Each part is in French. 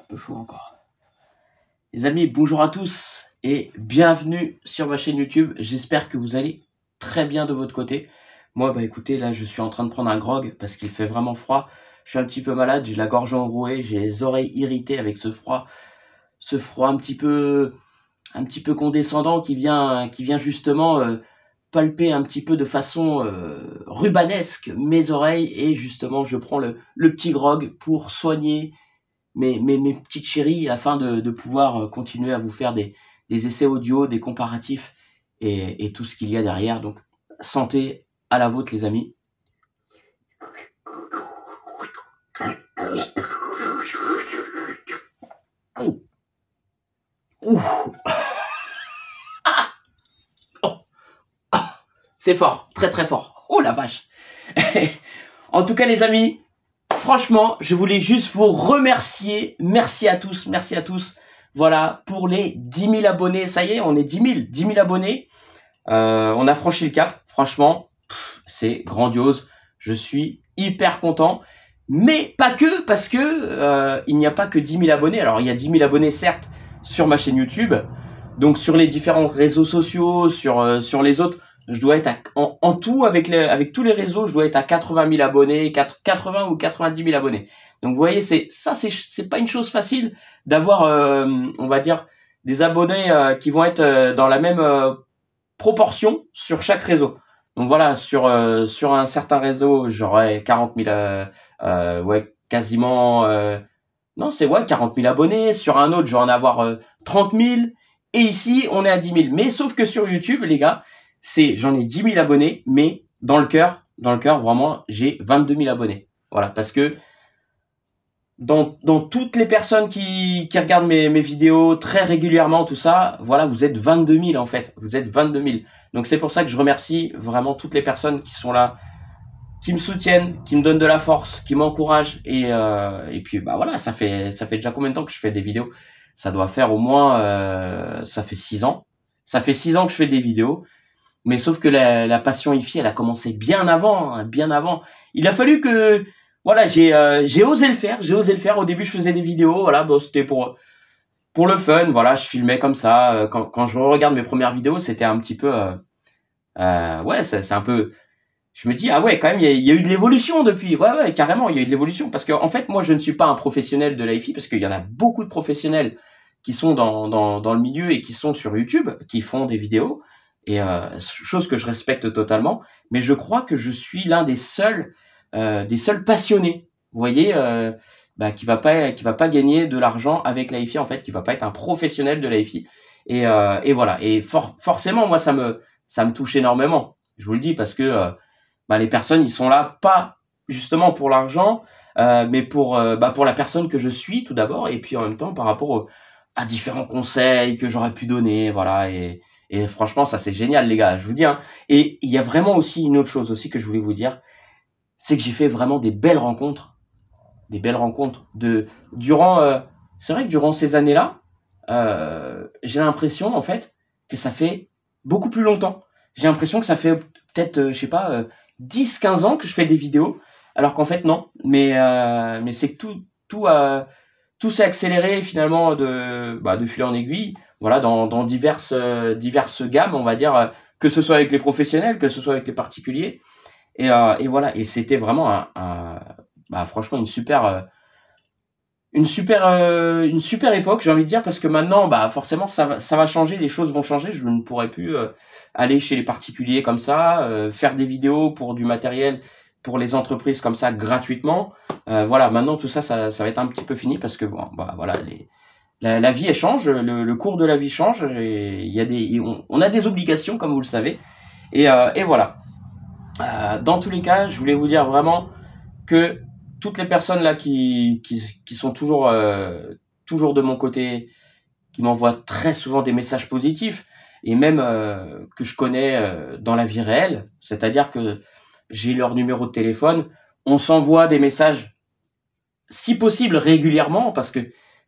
peu chaud encore. Les amis, bonjour à tous et bienvenue sur ma chaîne YouTube. J'espère que vous allez très bien de votre côté. Moi, bah écoutez, là, je suis en train de prendre un grog parce qu'il fait vraiment froid. Je suis un petit peu malade, j'ai la gorge enrouée, j'ai les oreilles irritées avec ce froid un petit peu condescendant qui vient justement palper un petit peu de façon rubanesque mes oreilles, et justement je prends le petit grog pour soigner mes petites chéries afin de pouvoir continuer à vous faire des essais audio, des comparatifs et tout ce qu'il y a derrière. Donc santé à la vôtre les amis. Ouh. C'est fort, très très fort. Oh la vache. En tout cas les amis, franchement, je voulais juste vous remercier. Merci à tous, merci à tous. Voilà, pour les 10 000 abonnés. Ça y est, on est 10 000 abonnés. On a franchi le cap. Franchement, c'est grandiose. Je suis hyper content. Mais pas que, parce que il n'y a pas que 10 000 abonnés. Alors, il y a 10 000 abonnés, certes, sur ma chaîne YouTube. Donc, sur les différents réseaux sociaux, sur les autres, je dois être en tout, avec tous les réseaux, je dois être à 80 000 abonnés, 80 ou 90 000 abonnés. Donc, vous voyez, c'est pas une chose facile d'avoir, on va dire, des abonnés qui vont être dans la même proportion sur chaque réseau. Donc voilà, sur un certain réseau, j'aurai 40 000, ouais, quasiment, non, c'est ouais, 40 000 abonnés. Sur un autre, je vais en avoir 30 000. Et ici, on est à 10 000. Mais sauf que sur YouTube, les gars, j'en ai 10 000 abonnés, mais dans le cœur, vraiment, j'ai 22 000 abonnés. Voilà, parce que dans toutes les personnes qui regardent mes vidéos très régulièrement, tout ça, voilà, vous êtes 22 000 en fait. Vous êtes 22 000. Donc c'est pour ça que je remercie vraiment toutes les personnes qui sont là, qui me soutiennent, qui me donnent de la force, qui m'encouragent. Et puis bah voilà, ça fait déjà combien de temps que je fais des vidéos? Ça doit faire au moins, ça fait 6 ans. Ça fait 6 ans que je fais des vidéos. Mais sauf que la passion IFI, elle a commencé bien avant, hein, bien avant. Il a fallu que, voilà, j'ai osé le faire. J'ai osé le faire. Au début, je faisais des vidéos, voilà, bon, c'était pour le fun, voilà, je filmais comme ça. Quand je regarde mes premières vidéos, c'était un petit peu, ouais, c'est un peu. Je me dis ah ouais, quand même, il y a eu de l'évolution depuis. Ouais, carrément, il y a eu de l'évolution parce que en fait, moi, je ne suis pas un professionnel de l'IFI parce qu'il y en a beaucoup de professionnels qui sont dans le milieu et qui sont sur YouTube, qui font des vidéos. Et chose que je respecte totalement, mais je crois que je suis l'un des seuls passionnés, vous voyez, bah, qui va pas gagner de l'argent avec l'IFI en fait, qui va pas être un professionnel de l'IFI. Et voilà. Et forcément, moi, ça me touche énormément. Je vous le dis parce que bah, les personnes, ils sont là pas justement pour l'argent, mais pour la personne que je suis tout d'abord, et puis en même temps par rapport à différents conseils que j'aurais pu donner, voilà. Et franchement, ça c'est génial les gars, je vous dis. Hein. Et il y a vraiment aussi une autre chose aussi que je voulais vous dire, c'est que j'ai fait vraiment des belles rencontres durant. C'est vrai que durant ces années-là, j'ai l'impression en fait que ça fait beaucoup plus longtemps. J'ai l'impression que ça fait peut-être, je sais pas, 10-15 ans que je fais des vidéos, alors qu'en fait non. Mais c'est que tout s'est accéléré finalement de fil en aiguille. Voilà, dans diverses gammes, on va dire, que ce soit avec les professionnels, que ce soit avec les particuliers, et voilà. Et c'était vraiment franchement une super époque, j'ai envie de dire, parce que maintenant, bah forcément, ça va changer, les choses vont changer. Je ne pourrai plus aller chez les particuliers comme ça, faire des vidéos pour du matériel pour les entreprises comme ça gratuitement. Voilà, maintenant tout ça va être un petit peu fini parce que bon, bah voilà, la vie elle change, le cours de la vie change, et il y a on a des obligations comme vous le savez, et voilà. Dans tous les cas, je voulais vous dire vraiment que toutes les personnes là qui sont toujours de mon côté, qui m'envoient très souvent des messages positifs, et même que je connais dans la vie réelle, c'est-à-dire que j'ai leur numéro de téléphone, on s'envoie des messages si possible régulièrement, parce que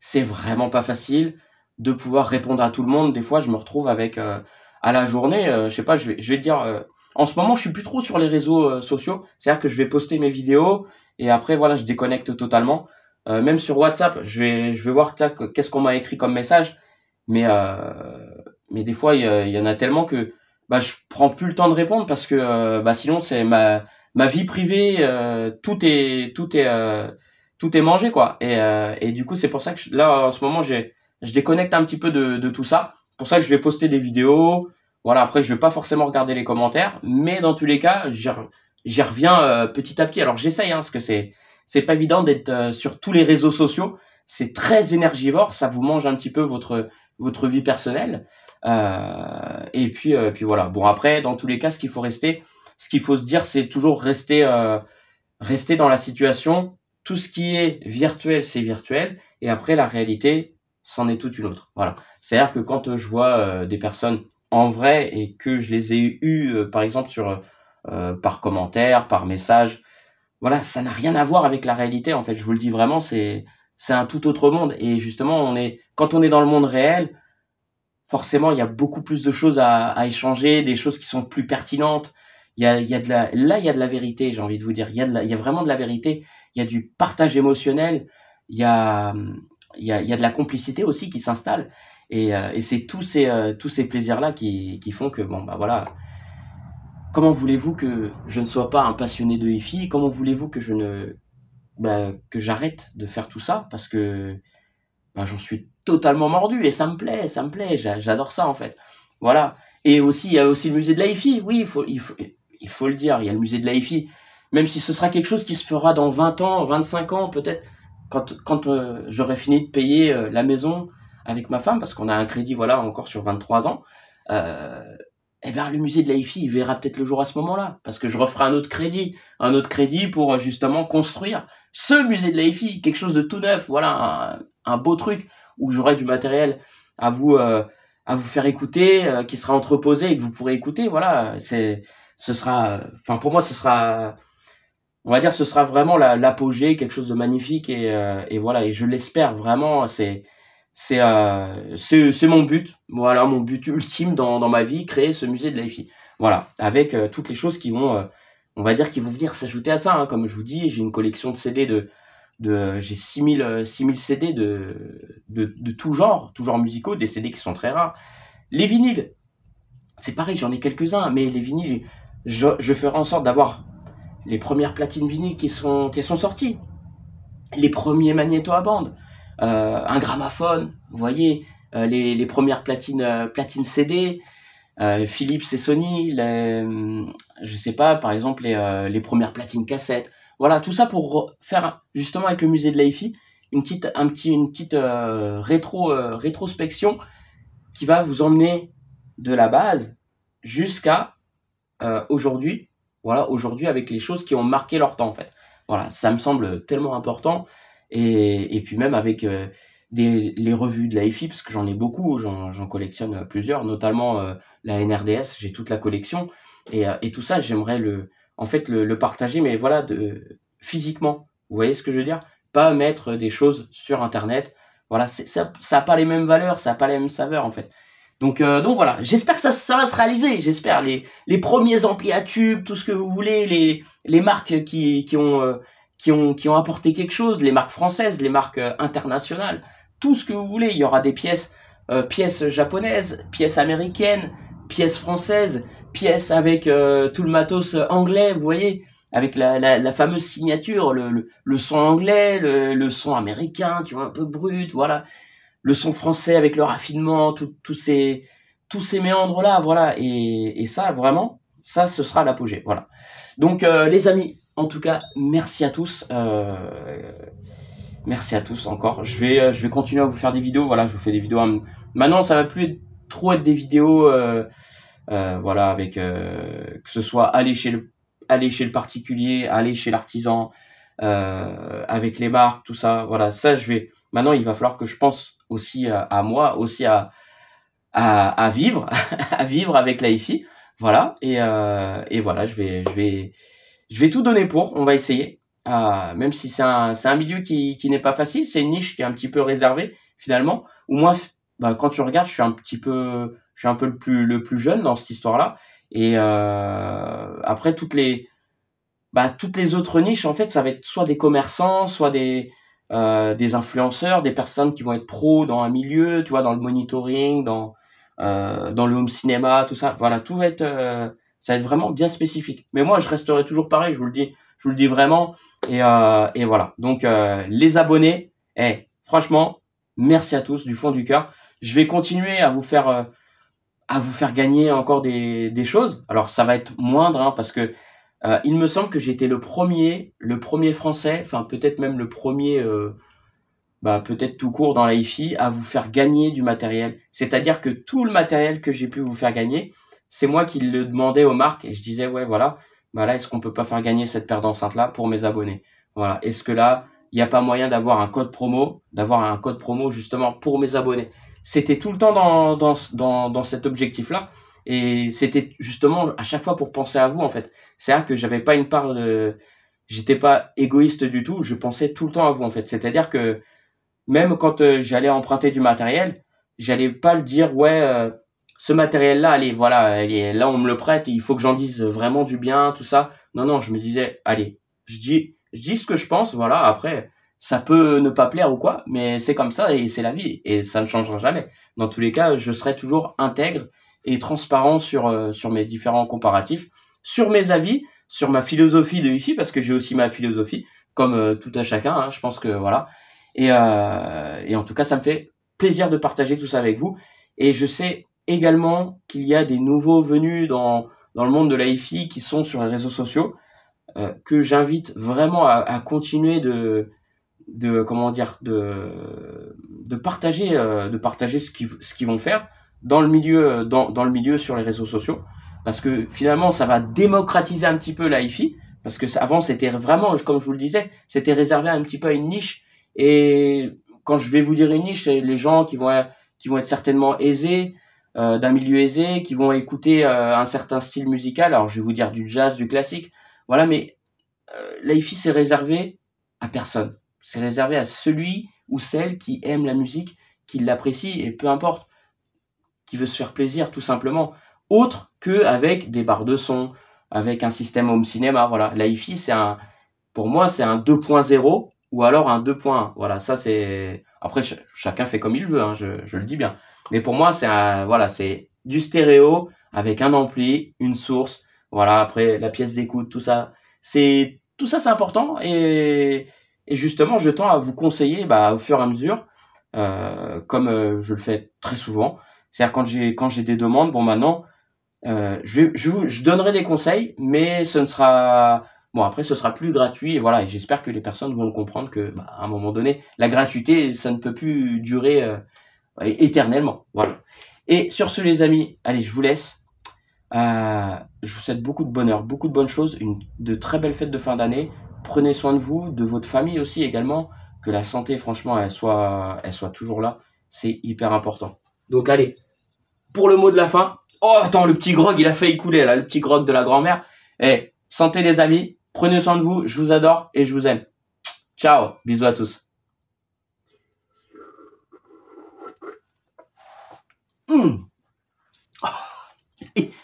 c'est vraiment pas facile de pouvoir répondre à tout le monde. Des fois, je me retrouve avec à la journée, je sais pas, je vais te dire, en ce moment, je suis plus trop sur les réseaux sociaux. C'est-à-dire que je vais poster mes vidéos et après, voilà, je déconnecte totalement. même sur WhatsApp, je vais voir qu'est-ce qu'on m'a écrit comme message, mais des fois il y en a tellement que bah je prends plus le temps de répondre parce que bah sinon c'est ma vie privée, tout est mangé quoi. Et du coup c'est pour ça que là en ce moment je déconnecte un petit peu de tout ça. Pour ça que je vais poster des vidéos. Voilà, après je vais pas forcément regarder les commentaires, mais dans tous les cas j'y reviens petit à petit. Alors j'essaye parce que c'est pas évident d'être sur tous les réseaux sociaux. C'est très énergivore, ça vous mange un petit peu votre vie personnelle. Puis voilà. Bon après, dans tous les cas, ce qu'il faut se dire, c'est toujours rester dans la situation. Tout ce qui est virtuel, c'est virtuel, et après la réalité, c'en est toute une autre. Voilà. C'est-à-dire que quand je vois des personnes en vrai et que je les ai eues, par exemple par commentaire, par message, voilà, ça n'a rien à voir avec la réalité. En fait, je vous le dis vraiment, c'est un tout autre monde. Et justement, quand on est dans le monde réel, forcément, il y a beaucoup plus de choses à échanger, des choses qui sont plus pertinentes. Il y a il y a de la vérité, j'ai envie de vous dire. Il y a vraiment de la vérité. Il y a du partage émotionnel. Il y a de la complicité aussi qui s'installe. Et c'est tous ces plaisirs-là qui font que, bon, bah voilà. Comment voulez-vous que je ne sois pas un passionné de hi-fi? Comment voulez-vous que que j'arrête de faire tout ça? Parce que, bah, j'en suis totalement mordu et ça me plaît, j'adore ça en fait. Voilà. Et aussi, il y a aussi le musée de la hi-fi. Oui, il faut le dire, il y a le musée de la hi-fi. Même si ce sera quelque chose qui se fera dans 20 ans, 25 ans peut-être, quand j'aurai fini de payer la maison avec ma femme, parce qu'on a un crédit, voilà, encore sur 23 ans. Eh ben, le musée de la hi-fi, il verra peut-être le jour à ce moment-là, parce que je referai un autre crédit pour justement construire ce musée de la hi-fi, quelque chose de tout neuf, voilà, un beau truc où j'aurai du matériel à vous faire écouter, qui sera entreposé et que vous pourrez écouter, voilà, enfin pour moi ce sera, on va dire, ce sera vraiment l'apogée, quelque chose de magnifique et voilà, et je l'espère vraiment, c'est mon but, voilà, mon but ultime dans ma vie, créer ce musée de la hi-fi. Voilà, avec toutes les choses qui vont, on va dire, qui vont venir s'ajouter à ça. Comme je vous dis, j'ai une collection de CD j'ai 6000 CD de tout genre musicaux, des CD qui sont très rares. Les vinyles, c'est pareil, j'en ai quelques-uns, mais les vinyles, je ferai en sorte d'avoir les premières platines vinyles qui sont sorties, les premiers magnétos à bande. Un gramophone, vous voyez, les premières platines CD, Philips et Sony, je sais pas, par exemple les premières platines cassettes. Voilà, tout ça pour faire justement avec le musée de la hi-fi une petite rétrospection qui va vous emmener de la base jusqu'à aujourd'hui. Voilà, aujourd'hui avec les choses qui ont marqué leur temps en fait. Voilà, ça me semble tellement important. Et puis même avec les revues de la hi-fi, parce que j'en ai beaucoup, j'en collectionne plusieurs, notamment la NRDS, j'ai toute la collection, et tout ça j'aimerais en fait le partager, mais voilà, physiquement, vous voyez ce que je veux dire? Pas mettre des choses sur internet, voilà, ça a pas les mêmes valeurs, ça a pas les mêmes saveurs en fait. Donc voilà, j'espère que ça va se réaliser, j'espère, les premiers amplis à tube, tout ce que vous voulez, les marques qui ont apporté quelque chose, les marques françaises, les marques internationales, tout ce que vous voulez. Il y aura des pièces japonaises, pièces américaines, pièces françaises, pièces avec tout le matos anglais, vous voyez, avec la fameuse signature, le son anglais, le son américain, tu vois, un peu brut, voilà, le son français avec le raffinement, tous ces méandres là, voilà, et ça vraiment, ça ce sera l'apogée, voilà. Donc les amis, en tout cas, merci à tous. Merci à tous encore. Je vais continuer à vous faire des vidéos. Voilà, je vous fais des vidéos. Maintenant, ça va plus trop être des vidéos, voilà, avec que ce soit aller chez le particulier, aller chez l'artisan, avec les marques, tout ça. Voilà, ça Maintenant, il va falloir que je pense aussi à moi, aussi à vivre, à vivre avec la hi-fi. Voilà, et voilà, je vais tout donner pour, on va essayer. Même si c'est un milieu qui n'est pas facile, c'est une niche qui est un petit peu réservée finalement. Ou moi, bah, quand tu regardes, je suis un peu le plus jeune dans cette histoire-là. Et après toutes les autres niches, en fait, ça va être soit des commerçants, soit des des influenceurs, des personnes qui vont être pros dans un milieu, tu vois, dans le monitoring, dans le home cinéma, tout ça. Voilà, tout va être, ça va être vraiment bien spécifique. Mais moi, je resterai toujours pareil, je vous le dis vraiment. Et voilà. Donc, les abonnés, franchement, merci à tous du fond du cœur. Je vais continuer à vous faire gagner encore des choses. Alors, ça va être moindre, hein, parce que il me semble que j'étais le premier français, enfin peut-être même le premier, peut-être tout court dans la hi-fi, à vous faire gagner du matériel. C'est-à-dire que tout le matériel que j'ai pu vous faire gagner, c'est moi qui le demandais aux marques et je disais ouais voilà, là est-ce qu'on peut pas faire gagner cette paire d'enceintes là pour mes abonnés. Voilà, est-ce que là il n'y a pas moyen d'avoir un code promo, justement pour mes abonnés. C'était tout le temps dans cet objectif là et c'était justement à chaque fois pour penser à vous en fait. C'est-à-dire que j'avais pas une part de, j'étais pas égoïste du tout, je pensais tout le temps à vous en fait. C'est-à-dire que même quand j'allais emprunter du matériel, j'allais pas le dire ouais ce matériel là allez voilà, allez, là on me le prête, il faut que j'en dise vraiment du bien, tout ça. Non, je me disais allez, je dis ce que je pense, voilà, après ça peut ne pas plaire ou quoi, mais c'est comme ça et c'est la vie et ça ne changera jamais. Dans tous les cas, je serai toujours intègre et transparent sur mes différents comparatifs, sur mes avis, sur ma philosophie de hi-fi parce que j'ai aussi ma philosophie comme tout à chacun, hein, je pense que voilà. Et en tout cas, ça me fait plaisir de partager tout ça avec vous. Et je sais également qu'il y a des nouveaux venus dans le monde de la hi-fi qui sont sur les réseaux sociaux, que j'invite vraiment à continuer comment dire, de partager ce qu'ils vont faire dans le milieu, dans le milieu sur les réseaux sociaux. Parce que finalement, ça va démocratiser un petit peu la hi-fi. Parce que avant, c'était vraiment, comme je vous le disais, c'était réservé un petit peu à une niche. Et quand je vais vous dire une niche, c'est les gens qui vont être certainement aisés, d'un milieu aisé, qui vont écouter un certain style musical. Alors, je vais vous dire du jazz, du classique. Voilà, mais la hi-fi, c'est réservé à personne. C'est réservé à celui ou celle qui aime la musique, qui l'apprécie, et peu importe, qui veut se faire plaisir, tout simplement. Autre que avec des barres de son, avec un système home cinéma. Voilà, la hi-fi, pour moi, c'est un 2.0 ou alors un 2.1. Voilà, ça c'est. Après, chacun fait comme il veut, hein, je le dis bien. Mais pour moi, c'est du stéréo avec un ampli, une source. Voilà, après la pièce d'écoute, tout ça. Tout ça, c'est important et justement, je tends à vous conseiller, au fur et à mesure, comme je le fais très souvent. C'est-à-dire quand j'ai des demandes, bon maintenant, je donnerai des conseils, mais ce ne sera bon après ce sera plus gratuit et voilà. Et j'espère que les personnes vont comprendre que à un moment donné, la gratuité ça ne peut plus durer éternellement. Voilà. Et sur ce les amis, allez je vous laisse. Je vous souhaite beaucoup de bonheur, beaucoup de bonnes choses, de très belles fêtes de fin d'année. Prenez soin de vous, de votre famille aussi également. Que la santé franchement elle soit toujours là. C'est hyper important. Donc allez, pour le mot de la fin. Oh, attends, le petit grog, il a failli couler, là, le petit grog de la grand-mère. Santé les amis, prenez soin de vous, je vous adore et je vous aime. Ciao, bisous à tous.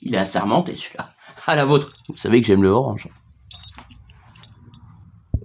Il est assermenté celui-là. À la vôtre. Vous savez que j'aime le orange.